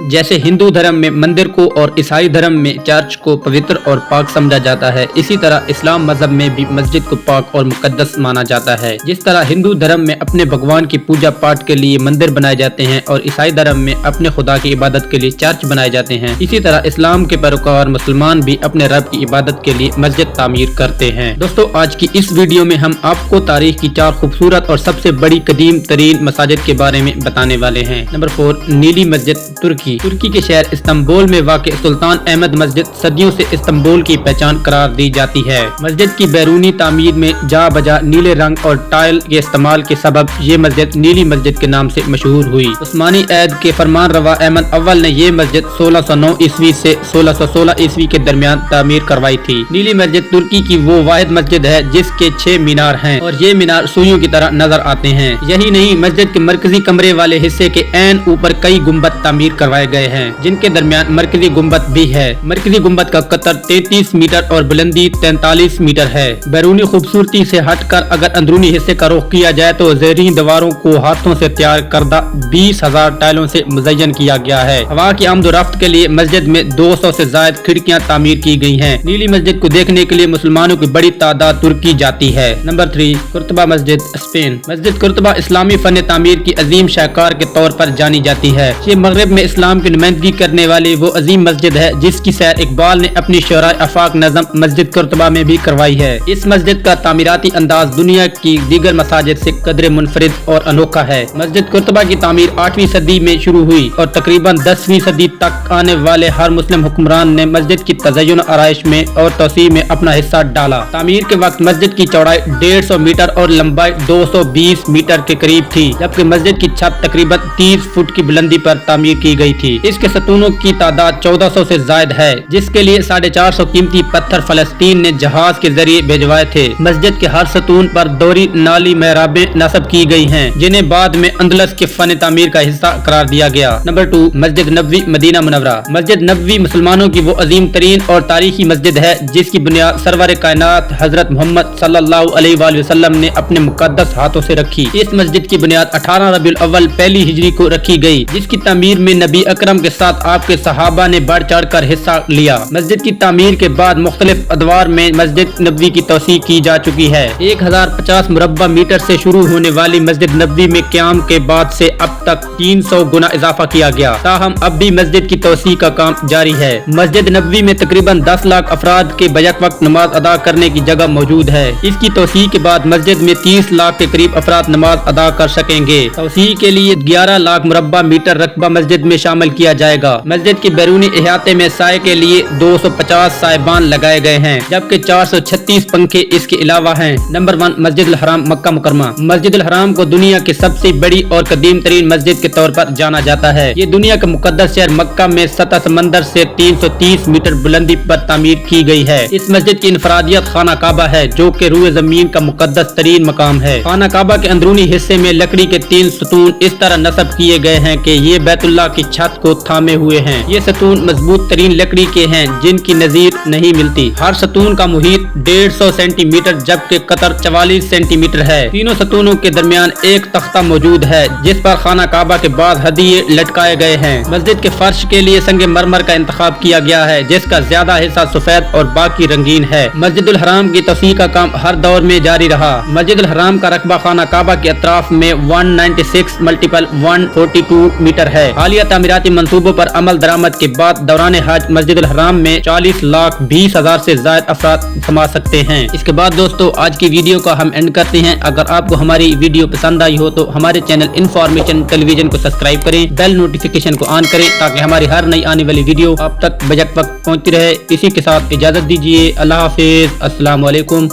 जैसे हिंदू धर्म में मंदिर को और ईसाई धर्म में चर्च को पवित्र और पाक समझा जाता है, इसी तरह इस्लाम मजहब में भी मस्जिद को पाक और मुकद्दस माना जाता है। जिस तरह हिंदू धर्म में अपने भगवान की पूजा पाठ के लिए मंदिर बनाए जाते हैं और ईसाई धर्म में अपने खुदा की इबादत के लिए चर्च बनाए जाते हैं, इसी तरह इस्लाम के पैरोकार मुसलमान भी अपने रब की इबादत के लिए मस्जिद तामीर करते हैं। दोस्तों, आज की इस वीडियो में हम आपको तारीख की 4 खूबसूरत और सबसे बड़ी कदीम तरीन मसाजिद के बारे में बताने वाले हैं। नंबर 4, नीली मस्जिद, तुर्की के शहर इस्तांबुल में वाक़ सुल्तान अहमद मस्जिद सदियों से इस्तांबुल की पहचान करार दी जाती है। मस्जिद की बैरूनी तामीर में जा बजा नीले रंग और टाइल के इस्तेमाल के सबब ये मस्जिद नीली मस्जिद के नाम से मशहूर हुई। उस्मानी ऐद के फरमान रवा अहमद अव्वल ने ये मस्जिद 1609 ईस्वी से 1616 ईस्वी के दरमियान तामीर करवाई थी। नीली मस्जिद तुर्की की वो वाहिद मस्जिद है जिसके 6 मीनार हैं और ये मीनार सुइयों की तरह नजर आते हैं। यही नहीं, मस्जिद के मरकजी कमरे वाले हिस्से के ऐन ऊपर कई गुम्बद तामीर करवाए गए हैं, जिनके दरमियान मरकजी गुम्बद भी है। मरकजी गुम्बद का कतर 33 मीटर और बुलंदी 43 मीटर है। बैरूनी खूबसूरती से हटकर अगर अंदरूनी हिस्से का रुख किया जाए तो ज़ेरी दीवारों को हाथों से तैयार करदा 20,000 टाइलों से मुज़य्यन किया गया है। हवा की आमद रफ्त के लिए मस्जिद में 200 से ज्यादा खिड़कियां तामीर की गई हैं। नीली मस्जिद को देखने के लिए मुसलमानों की बड़ी तादाद तुर्की जाती है। नंबर 3, कुर्तबा मस्जिद, स्पेन। मस्जिद कुर्तबा इस्लामी फन तामीर की अजीम शाहकार के तौर पर जानी जाती है। ये मगरब में इस्लाम की नुमाइंदगी करने वाली वो अजीम मस्जिद है जिसकी सैर इकबाल ने अपनी शोरा आफाक नज़म मस्जिद कुर्तबा में भी करवाई है। इस मस्जिद का तामीराती अंदाज दुनिया की दीगर मसाजिद से कदरे मुनफरिद और अनोखा है। मस्जिद कुर्तबा की तामीर 8वीं सदी में शुरू हुई और तकरीबन 10वीं सदी तक आने वाले हर मुस्लिम हुक्मरान ने मस्जिद की तज़य्युन आराइश में और तोसी में अपना हिस्सा डाला। तामीर के वक्त मस्जिद की चौड़ाई 150 मीटर और लंबाई 220 मीटर के करीब थी, जबकि मस्जिद की छत तकरीबन 30 फुट की बुलंदी पर तामीर की गई थी। इसके सतूनों की तादाद 1400 से ज्यादा है, जिसके लिए 450 कीमती पत्थर फलस्तीन ने जहाज के जरिए भिजवाए थे। मस्जिद के हर सतून पर दोहरी नाली मेहराबें नस्ब की गई हैं, जिन्हें बाद में अंदलस के फन तामीर का हिस्सा करार दिया गया। नंबर 2, मस्जिद नबवी, मदीना मुनव्वरा। मस्जिद नबवी मुसलमानों की वो अजीम तरीन और तारीखी मस्जिद है जिसकी बुनियाद सरवर कायनात हजरत मोहम्मद सल्लल्लाहु अलैहि वसल्लम ने अपने मुकद्दस हाथों से रखी। इस मस्जिद की बुनियाद 18 रबीउल अव्वल पहली हिजरी को रखी गई, जिसकी तामीर में नबी अकरम के साथ आपके सहाबा ने बढ़ चढ़ कर हिस्सा लिया। मस्जिद की तामीर के बाद मुख्तलिफ अदवार में मस्जिद नबवी की तौसी की जा चुकी है। 1050 मुरब्बा मीटर से शुरू होने वाली मस्जिद नबवी में क़याम के बाद से अब तक 300 गुना इजाफा किया गया, ताहम अब भी मस्जिद की तौसी का काम जारी है। मस्जिद नबवी में तकरीबन 10 लाख अफराद के बैक वक्त नमाज अदा करने की जगह मौजूद है। इसकी तौसी के बाद मस्जिद में 30 लाख के करीब अफराद नमाज अदा कर सकेंगे। तौसी के लिए 11 लाख मुरब्बा मीटर रकबा मस्जिद में शामिल किया जाएगा। मस्जिद की बैरूनी इहाते में साए के लिए 250 साइबान लगाए गए हैं, जबकि 436 पंखे इसके अलावा हैं। नंबर 1, मस्जिद हराम, मक्का मुकरमा। मस्जिद हराम को दुनिया की सबसे बड़ी और कदीम तरीन मस्जिद के तौर पर जाना जाता है। ये दुनिया का मुकद्दस शहर मक्का में सतह समंदर से 330 मीटर बुलंदी पर तामीर की गई है। इस मस्जिद की इनफरादियत खाना काबा है, जो कि रूए जमीन का मुकद्दस तरीन मकाम है। खाना काबा के अंदरूनी हिस्से में लकड़ी के 3 सतून इस तरह नस्ब किए गए हैं कि ये बैतुल्लाह की छत को थामे हुए हैं। ये सतून मजबूत तरीन लकड़ी के हैं जिनकी नजीर नहीं मिलती। हर सतून का मुहीत 150 सेंटीमीटर जबकि कतर 44 सेंटीमीटर है। तीनों सतूनों के दरमियान एक तख्ता मौजूद है जिस पर खाना काबा के बाद हदिये लटकाए गए हैं। मस्जिद के फर्श के लिए संगे मरमर का इंतखाब किया गया है, जिसका ज्यादा हिस्सा सफेद और बाकी रंगीन है। मस्जिद हराम की तौसीह का काम हर दौर में जारी रहा। मस्जिद हराम का रकबा खाना काबा के अतराफ में 196/142 मीटर है। हालिया तामीराती मंसूबों पर अमल दरामद के बाद दौरान हज मस्जिद हराम में 40,20,000 से ज्यादा अफराद समा सकते हैं। इसके बाद दोस्तों, आज की वीडियो को हम एंड करते हैं। अगर आपको हमारी वीडियो पसंद आई हो तो हमारे चैनल इन्फॉर्मेशन टेलीविजन को सब्सक्राइब करें, बेल नोटिफिकेशन को ऑन करें ताकि हमारी हर नई आने वाली वीडियो आप तक बजट वक्त पहुंचती रहे। इसी के साथ इजाजत दीजिए। अल्लाह हाफिज, अस्सलाम वालेकुम।